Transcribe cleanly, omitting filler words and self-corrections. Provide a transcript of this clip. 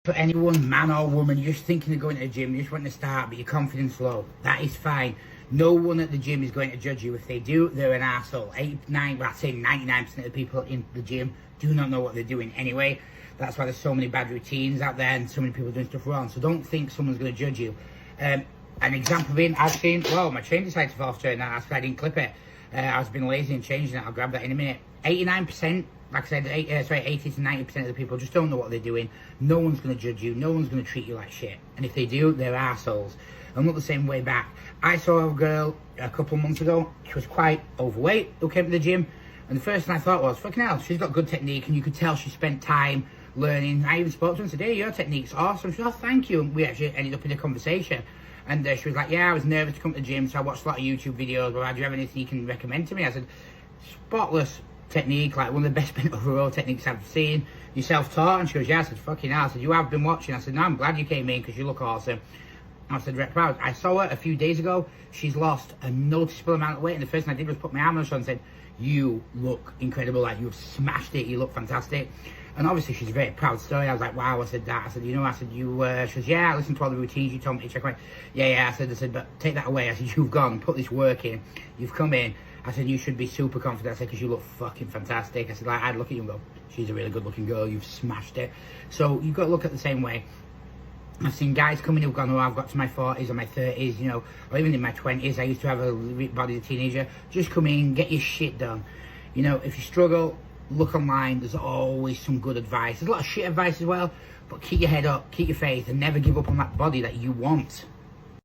For anyone, man or woman, you're just thinking of going to the gym, you just want to start, but your confidence low, that is fine. No one at the gym is going to judge you. If they do, they're an arsehole. 99% of the people in the gym do not know what they're doing anyway. That's why there's so many bad routines out there and so many people doing stuff wrong. So don't think someone's going to judge you. An example being, I've seen, well, my train decided to fall off straight now, I didn't clip it. I was being lazy and changing it. I'll grab that in a minute. 89%, like I said, 80 to 90% of the people just don't know what they're doing. No one's going to judge you. No one's going to treat you like shit. And if they do, they're assholes. I'm not the same way back. I saw a girl a couple of months ago. She was quite overweight who came to the gym. And the first thing I thought was, fucking hell, she's got good technique. And you could tell she spent time learning. I even spoke to her and said, hey, your technique's awesome. She said, oh, thank you. And we actually ended up in a conversation. And she was like, yeah, I was nervous to come to the gym, so I watched a lot of YouTube videos. Well, do you have anything you can recommend to me? I said, spotless technique, like one of the best bent over row techniques I've seen. You self-taught? And she goes, yeah. I said, fucking hell. I said, you have been watching. I said, no, I'm glad you came in because you look awesome. I said, Rep Proud. I saw her a few days ago. She's lost a noticeable amount of weight. And the first thing I did was put my arm on her and said, you look incredible. Like, you've smashed it. You look fantastic. And obviously, she's a very proud story. I was like, wow. I said that. I said, you know, I said, you, she says, yeah, I listened to all the routines you told me to check out. Yeah. I said, but take that away. I said, you've gone, put this work in. You've come in. I said, you should be super confident. I said, because you look fucking fantastic. I said, like, I'd look at you and go, she's a really good looking girl. You've smashed it. So you've got to look at it the same way. I've seen guys coming who've gone, oh, I've got to my 40s or my 30s, you know, or even in my 20s. I used to have a body as a teenager. Just come in, get your shit done. You know, if you struggle, look online. There's always some good advice. There's a lot of shit advice as well, but keep your head up, keep your faith, and never give up on that body that you want.